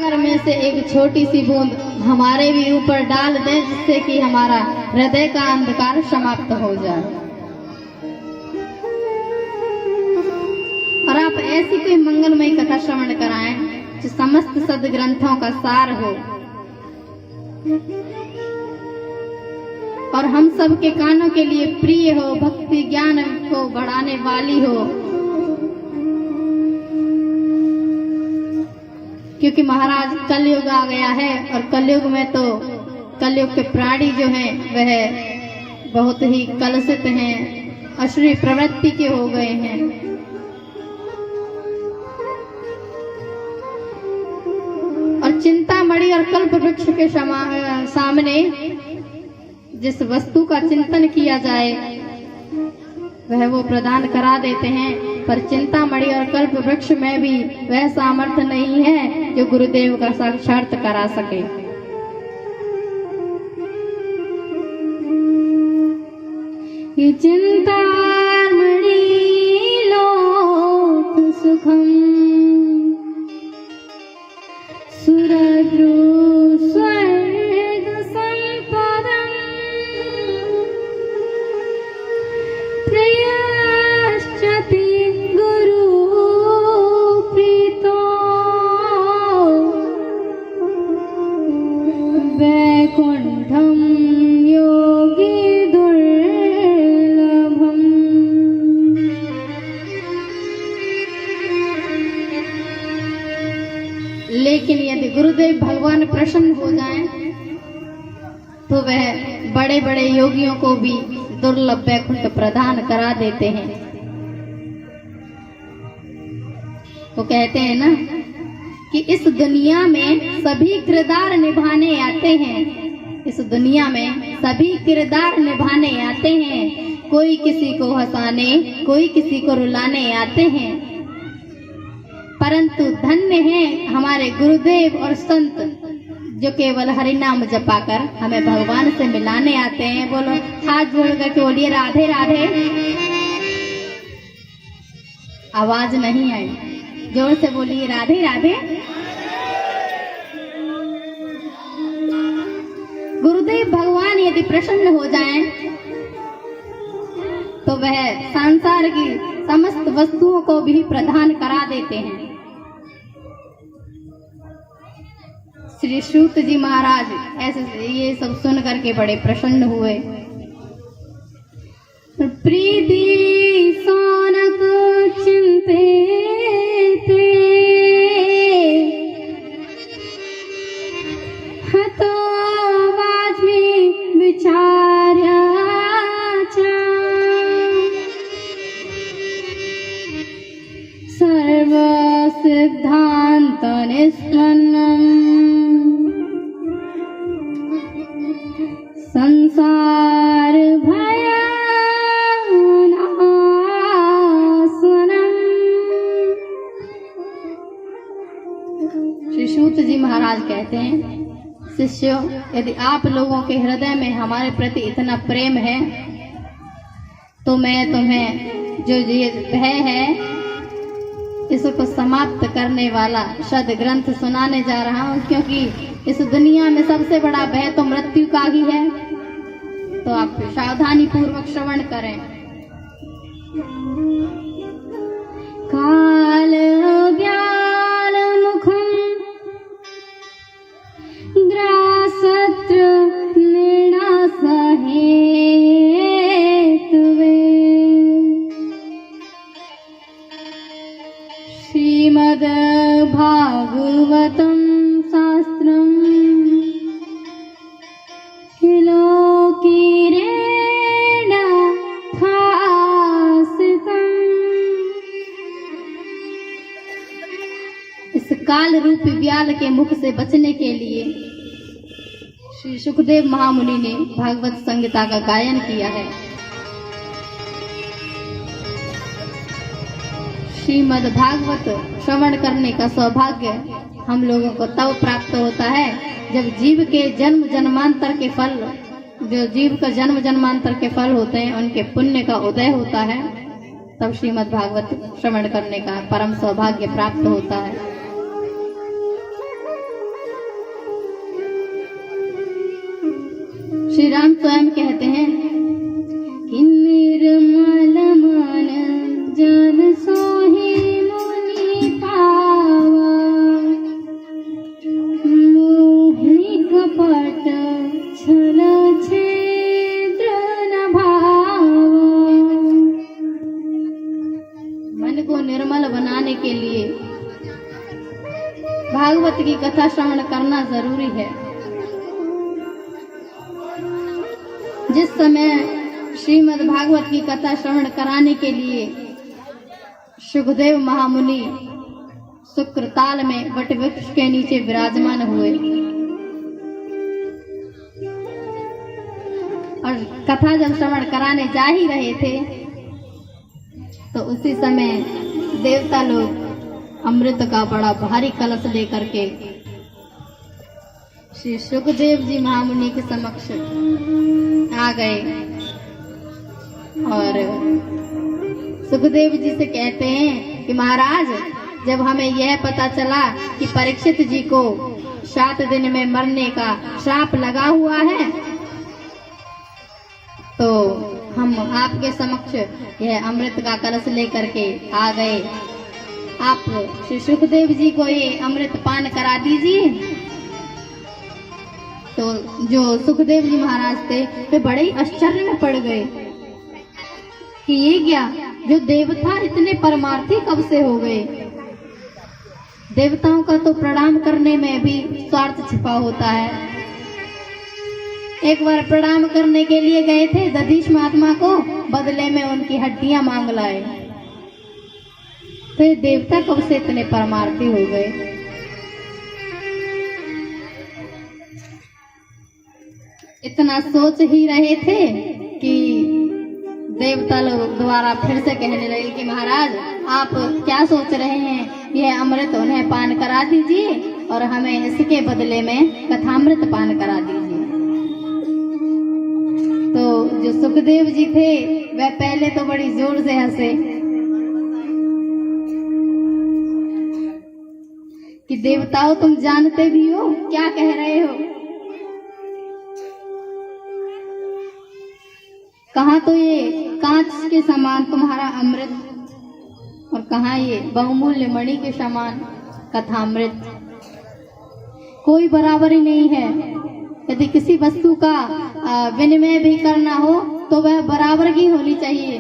सागर में से एक छोटी सी बूंद हमारे भी ऊपर डाल दे, जिससे कि हमारा हृदय का अंधकार समाप्त हो जाए। और आप ऐसी कोई मंगलमयी कथा श्रवण कराएं जो समस्त सद्ग्रंथों का सार हो और हम सब के कानों के लिए प्रिय हो, भक्ति ज्ञान को बढ़ाने वाली हो। क्योंकि महाराज कलयुग आ गया है और कलयुग में तो कलयुग के प्राणी जो हैं वह बहुत ही कलुषित हैं, अश्लील प्रवृत्ति के हो गए हैं। और चिंतामणि और कल्प वृक्ष के सामने जिस वस्तु का चिंतन किया जाए वह वो प्रदान करा देते हैं, पर चिंतामणि और कल्प वृक्ष में भी वह सामर्थ्य नहीं है जो गुरुदेव का साक्षात करा सके। ये चिंतामणि लोक सुखम सुरद्रु स्वर्ग संपदम् प्रयश्चति गुरु प्रीतो वैकुंठम योगी दुर्लभम। लेकिन यदि गुरुदेव भगवान प्रसन्न हो जाएं तो वह बड़े बड़े योगियों को भी दुर्लभ वैकुंठ प्रदान करा देते हैं। वो कहते हैं ना कि इस दुनिया में सभी किरदार निभाने आते हैं, इस दुनिया में सभी किरदार निभाने आते हैं। कोई किसी को हंसाने, कोई किसी को रुलाने आते हैं, परंतु धन्य हैं हमारे गुरुदेव और संत जो केवल हरि नाम जपाकर हमें भगवान से मिलाने आते हैं। बोलो, हाथ जोड़ करके बोलिए राधे राधे। आवाज नहीं आई, जोर से बोलिए राधे राधे। गुरुदेव भगवान यदि प्रसन्न हो जाएं तो वह संसार की समस्त वस्तुओं को भी प्रदान करा देते हैं। श्री सूत जी महाराज ऐसे ये सब सुन करके बड़े प्रसन्न हुए। प्रीति सोनक चिंते थे हतो वाज्मी विचार्या सर्व सिद्धांत निष्पन्नम संसार भयानाशनम। श्री सूत जी महाराज कहते हैं, शिष्यों, यदि आप लोगों के हृदय में हमारे प्रति इतना प्रेम है तो मैं तुम्हें जो ये भय है इसको समाप्त करने वाला सद ग्रंथ सुनाने जा रहा हूँ। क्योंकि इस दुनिया में सबसे बड़ा भय तो मृत्यु का ही है, तो आप सावधानी पूर्वक श्रवण करें। काल व्याल मुखम ग्रासत्र निर्णासहेतुवे श्रीमद् भागवतम शास्त्रम किलोकीरेण भासितम्। इस काल रूपी व्याल के मुख से बचने के लिए श्री सुखदेव महामुनि ने भागवत संहिता का गायन किया है। श्रीमद् भागवत श्रवण करने का सौभाग्य हम लोगों को तब प्राप्त होता है जब जीव के जन्म जन्मांतर के फल, जो जीव का जन्म जन्मांतर के फल होते हैं उनके पुण्य का उदय होता है, तब श्रीमद् भागवत श्रवण करने का परम सौभाग्य प्राप्त होता है। श्री राम स्वयं कहते हैं कि निर्मल मन जन सोहि मुनि पावा, मोहि कपट छल छेद्र न भावा। मन को निर्मल बनाने के लिए भागवत की कथा श्रवण करना जरूरी है। जिस समय श्रीमद् भागवत की कथा श्रवण कराने के लिए सुखदेव महामुनि शुक्रताल में वटवृक्ष के नीचे विराजमान हुए और कथा जब श्रवण कराने जा ही रहे थे तो उसी समय देवता लोग अमृत का बड़ा भारी कलश लेकर के श्री सुखदेव जी महामुनि के समक्ष आ गए और सुखदेव जी से कहते हैं कि महाराज, जब हमें यह पता चला कि परीक्षित जी को 7 दिन में मरने का श्राप लगा हुआ है तो हम आपके समक्ष यह अमृत का कलश लेकर के आ गए। आप श्री सुखदेव जी को ये अमृत पान करा दीजिए। तो जो सुखदेव जी महाराज थे वे बड़े ही आश्चर्य में पड़ गए कि ये क्या, जो देवता इतने परमार्थी कब से हो गए। देवताओं का तो प्रणाम करने में भी स्वार्थ छिपा होता है। एक बार प्रणाम करने के लिए गए थे दधीच महात्मा को, बदले में उनकी हड्डियां मांग लाए। तो ये देवता कब से इतने परमार्थी हो गए। इतना सोच ही रहे थे कि देवता लोग दोबारा फिर से कहने लगे कि महाराज, आप क्या सोच रहे हैं, यह अमृत उन्हें पान करा दीजिए और हमें इसके बदले में कथामृत पान करा दीजिए। तो जो सुखदेव जी थे वह पहले तो बड़ी जोर से हंसे कि देवताओं, तुम जानते भी हो क्या कह रहे हो। कहाँ तो ये कांच के समान तुम्हारा अमृत और कहाँ ये बहुमूल्य मणि के समान कथामृत। कोई बराबरी नहीं है। यदि किसी वस्तु का विनिमय भी करना हो तो वह बराबर की होनी चाहिए।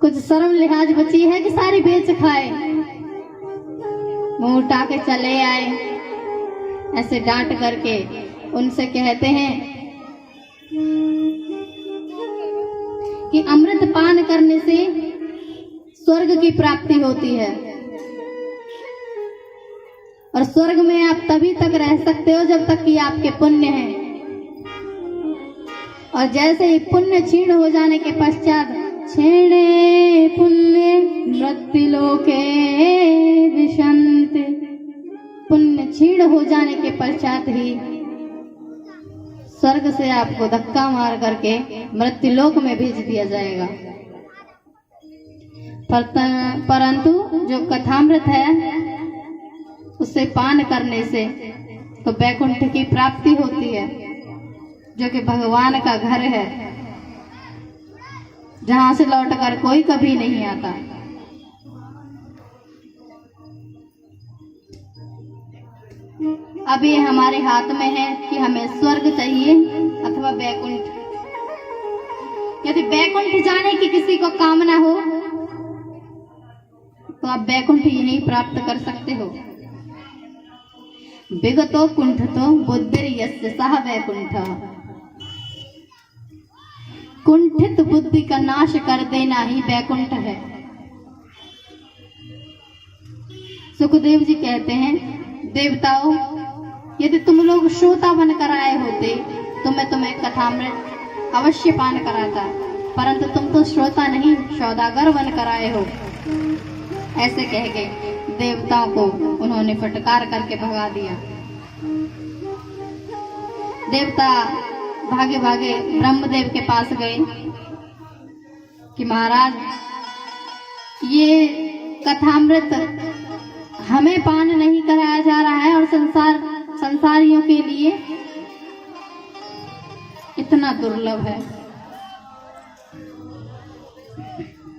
कुछ शर्म लिहाज बची है कि सारी बेच खाए। मुंह उठा के चले आए। ऐसे डांट करके उनसे कहते हैं कि अमृत पान करने से स्वर्ग की प्राप्ति होती है और स्वर्ग में आप तभी तक रह सकते हो जब तक कि आपके पुण्य हैं। और जैसे ही पुण्य क्षीण हो जाने के पश्चात क्षीणे पुण्य मृत्युलोके विशन्ति, पुण्य क्षीण हो जाने के पश्चात ही स्वर्ग से आपको धक्का मार करके मृत्युलोक में भेज दिया जाएगा। परंतु जो कथामृत है उसे पान करने से तो वैकुंठ की प्राप्ति होती है, जो कि भगवान का घर है, जहां से लौटकर कोई कभी नहीं आता। अब ये हमारे हाथ में है कि हमें स्वर्ग चाहिए अथवा वैकुंठ। यदि वैकुंठ जाने की किसी को कामना हो तो आप वैकुंठ यहीं प्राप्त कर सकते हो। विगतो कुंठतो बुद्धिर्यस्य सः वैकुंठः, कुंठित बुद्धि का नाश कर देना ही वैकुंठ है। सुखदेव जी कहते हैं, देवताओं, यदि तुम लोग श्रोता बनकर आए होते तो मैं तुम्हें कथामृत अवश्य पान कराता, परंतु तुम तो श्रोता नहीं सौदागर बनकर आए हो। ऐसे कह के देवताओं को उन्होंने फटकार करके भगा दिया। देवता भागे भागे ब्रह्मदेव के पास गए कि महाराज, ये कथामृत हमें पान नहीं कराया जा रहा है और संसारियों के लिए इतना दुर्लभ है।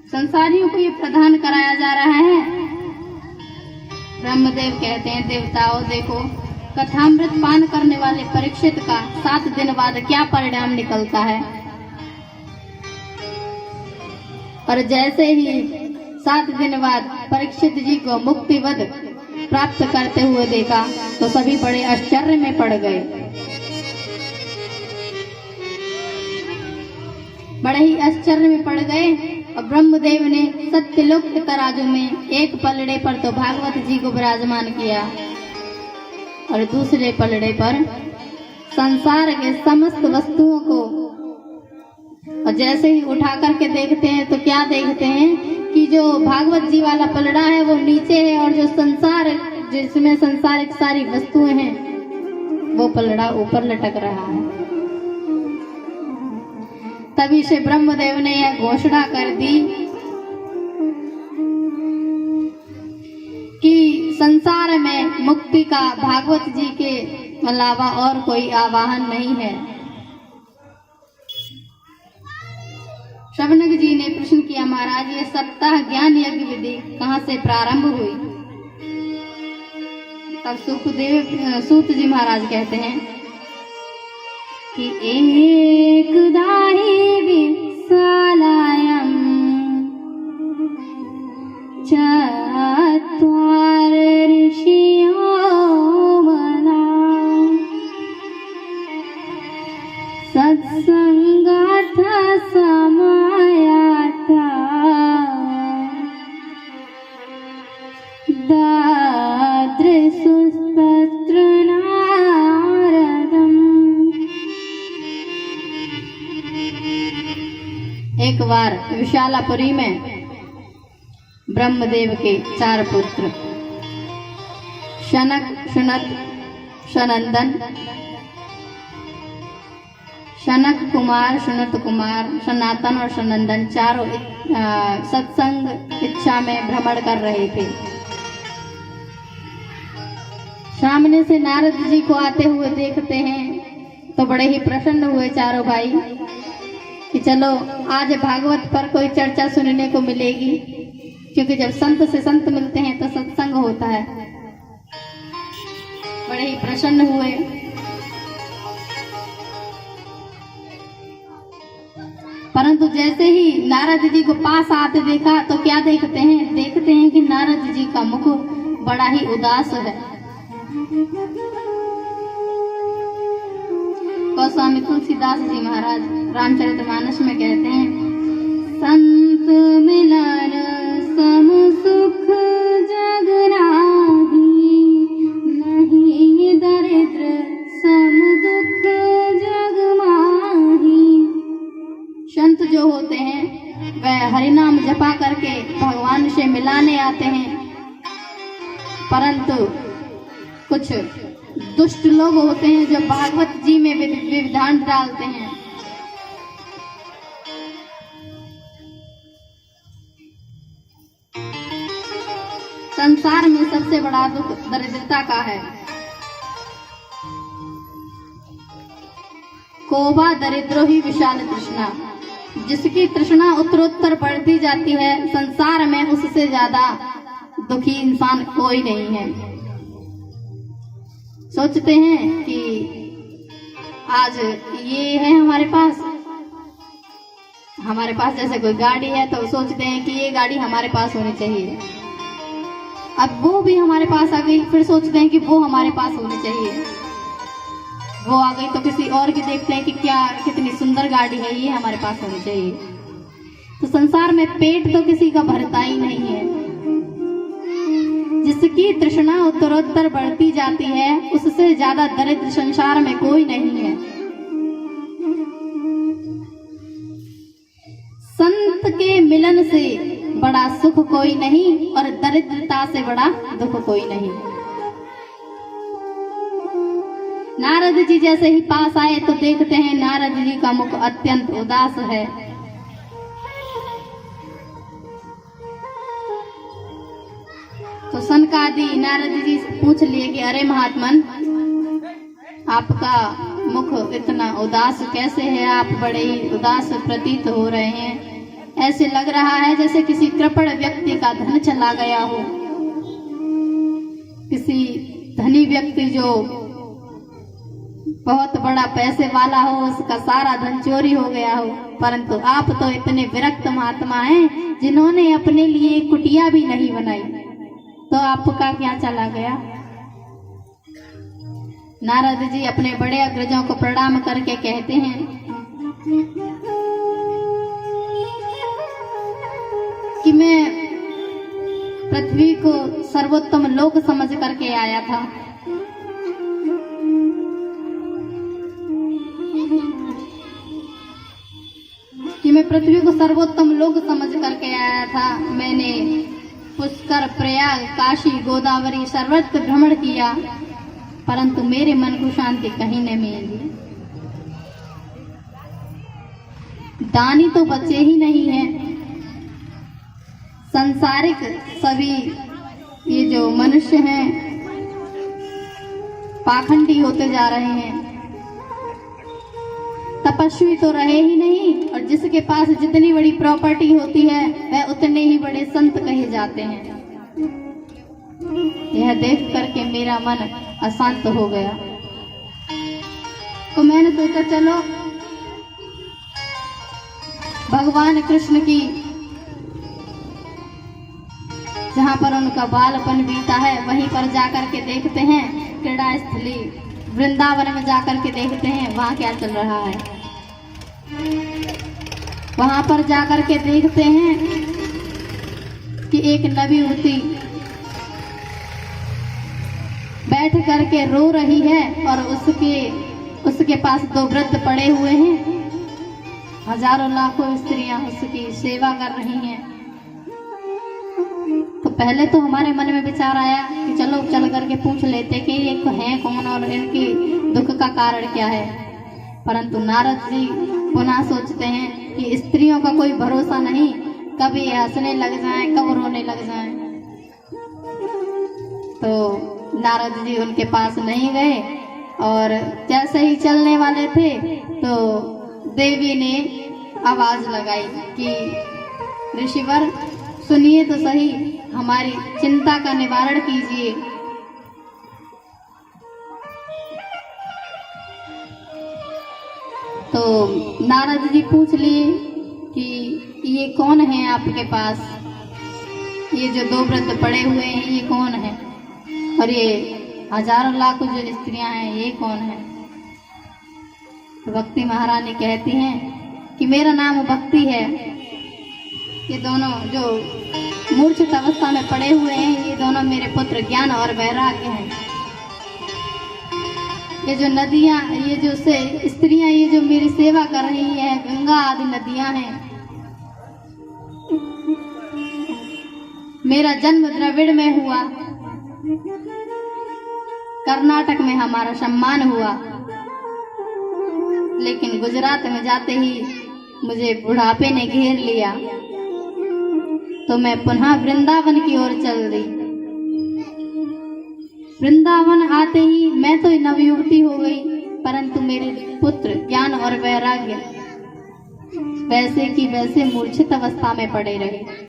संसारियों को ये प्रदान कराया जा रहा है। ब्रह्मदेव कहते हैं, देवताओं देखो, कथामृत पान करने वाले परीक्षित का 7 दिन बाद क्या परिणाम निकलता है। और जैसे ही 7 दिन बाद परीक्षित जी को मुक्तिवद प्राप्त करते हुए देखा तो सभी बड़े आश्चर्य में पड़ गए, बड़े ही आश्चर्य में पड़ गए। और ब्रह्मदेव ने सत्यलोक के तराजू में एक पलड़े पर तो भागवत जी को विराजमान किया और दूसरे पलड़े पर संसार के समस्त वस्तुओं को। और जैसे ही उठा करके देखते हैं तो क्या देखते हैं कि जो भागवत जी वाला पलड़ा है वो नीचे है और जो संसार, जिसमें संसारिक सारी वस्तुएं हैं, वो पलड़ा ऊपर लटक रहा है। तभी से ब्रह्मदेव ने यह घोषणा कर दी कि संसार में मुक्ति का भागवत जी के अलावा और कोई आवाहन नहीं है। शौनक जी ने प्रश्न किया, महाराज ये सप्ताह ज्ञान यज्ञ विधि कहाँ से प्रारंभ हुई। तब सूत जी महाराज कहते हैं कि एक दाही विशालायम चत्वार ऋषियो मना सत्संगाथ समायाता दादृशुस्तत्र नारदम्। एक बार विशालापुरी में ब्रह्मदेव के 4 पुत्र शनक, शुनत, सनंदन, शनक कुमार, शुनत कुमार, सनातन और सनंदन चारों सत्संग इच्छा में भ्रमण कर रहे थे। सामने से नारद जी को आते हुए देखते हैं तो बड़े ही प्रसन्न हुए चारों भाई कि चलो आज भागवत पर कोई चर्चा सुनने को मिलेगी, क्योंकि जब संत से संत मिलते हैं तो सत्संग होता है। बड़े ही प्रसन्न हुए। परंतु जैसे ही नारद जी को पास आते देखा तो क्या देखते हैं कि नारद जी का मुख बड़ा ही उदास है। गोस्वामी तुलसीदास जी महाराज रामचरितमानस में कहते हैं, संत मिलन सम सुख जग नाही, नहीं दरिद्र सम दुख जग माही। संत जो होते हैं वह हरिनाम जपा करके भगवान से मिलाने आते हैं, परंतु कुछ दुष्ट लोग होते हैं जो भागवत जी में विविधान डालते हैं। संसार में सबसे बड़ा दुख दरिद्रता का है। कोबा दरिद्रो ही विशाल तृष्णा, जिसकी तृष्णा उत्तरोत्तर बढ़ती जाती है, संसार में उससे ज्यादा दुखी इंसान कोई नहीं है। सोचते हैं कि आज ये है हमारे पास जैसे कोई गाड़ी है तो सोचते हैं कि ये गाड़ी हमारे पास होनी चाहिए। अब वो भी हमारे पास आ गई, फिर सोचते हैं कि वो हमारे पास होनी चाहिए। वो आ गई तो किसी और की देखते हैं कि क्या कितनी सुंदर गाड़ी है, ये हमारे पास होनी चाहिए। तो संसार में पेट तो किसी का भरता ही नहीं है। जिसकी तृष्णा उत्तरोत्तर बढ़ती जाती है, उससे ज्यादा दरिद्र संसार में कोई नहीं है। संत के मिलन से बड़ा सुख कोई नहीं और दरिद्रता से बड़ा दुख कोई नहीं। नारद जी जैसे ही पास आए तो देखते हैं नारद जी का मुख अत्यंत उदास है। तो सनकादि नारद जी से पूछ लिए कि अरे महात्मन, आपका मुख इतना उदास कैसे है? आप बड़े ही उदास प्रतीत हो रहे हैं। ऐसे लग रहा है जैसे किसी कृपण व्यक्ति का धन चला गया हो, किसी धनी व्यक्ति जो बहुत बड़ा पैसे वाला हो, उसका सारा धन चोरी हो गया हो। परंतु आप तो इतने विरक्त महात्मा हैं जिन्होंने अपने लिए कुटिया भी नहीं बनाई, तो आपका क्या चला गया? नारद जी अपने बड़े अग्रजों को प्रणाम करके कहते हैं कि मैं पृथ्वी को सर्वोत्तम लोक समझ करके आया था, पृथ्वी को सर्वोत्तम लोक समझ करके आया था। मैंने पुष्कर, प्रयाग, काशी, गोदावरी सर्वत्र भ्रमण किया, परंतु मेरे मन को शांति कहीं नहीं मिली। दानी तो बचे ही नहीं हैं। संसारिक सभी ये जो मनुष्य हैं पाखंडी होते जा रहे हैं, तपस्वी तो रहे ही नहीं, और जिसके पास जितनी बड़ी प्रॉपर्टी होती है वह उतने ही बड़े संत कहे जाते हैं। यह देख करके मेरा मन अशांत हो गया, तो मैंने सोचा चलो भगवान कृष्ण की जहाँ पर उनका बालपन बीता है वहीं पर जाकर के देखते हैं, क्रीड़ा स्थली वृंदावन में जाकर के देखते हैं वहाँ क्या चल रहा है। वहां पर जाकर के देखते हैं कि एक नवयुवती बैठ करके रो रही है और उसके पास दो वृद्ध पड़े हुए हैं। हजारों लाखों स्त्रियां उसकी सेवा कर रही हैं। तो पहले तो हमारे मन में विचार आया कि चलो चल करके पूछ लेते कि ये हैं कौन और इनकी दुख का कारण क्या है। परंतु नारद जी पुनः सोचते हैं कि स्त्रियों का कोई भरोसा नहीं, कभी हंसने लग जाएं, कब रोने लग जाएं। तो नारद जी उनके पास नहीं गए, और जैसे ही चलने वाले थे तो देवी ने आवाज लगाई कि ऋषिवर सुनिए तो सही, हमारी चिंता का निवारण कीजिए। तो नारद जी पूछ लिए कि ये कौन है आपके पास, ये जो दो वृद्ध पड़े हुए हैं ये कौन है, और ये हजारों लाखों जो स्त्रियां हैं ये कौन है। तो भक्ति महारानी कहती हैं कि मेरा नाम भक्ति है। ये दोनों जो मूर्छित अवस्था में पड़े हुए हैं ये दोनों मेरे पुत्र ज्ञान और वैराग्य हैं। ये जो नदियां, ये जो स्त्रियां ये जो मेरी सेवा कर रही है, गंगा आदि नदियां हैं। मेरा जन्म द्रविड़ में हुआ, कर्नाटक में हमारा सम्मान हुआ, लेकिन गुजरात में जाते ही मुझे बुढ़ापे ने घेर लिया, तो मैं पुनः वृंदावन की ओर चल दी। वृंदावन आते ही मैं तो नवयुवती हो गई, परंतु मेरे पुत्र ज्ञान और वैराग्य वैसे की वैसे मूर्छित अवस्था में पड़े रहे।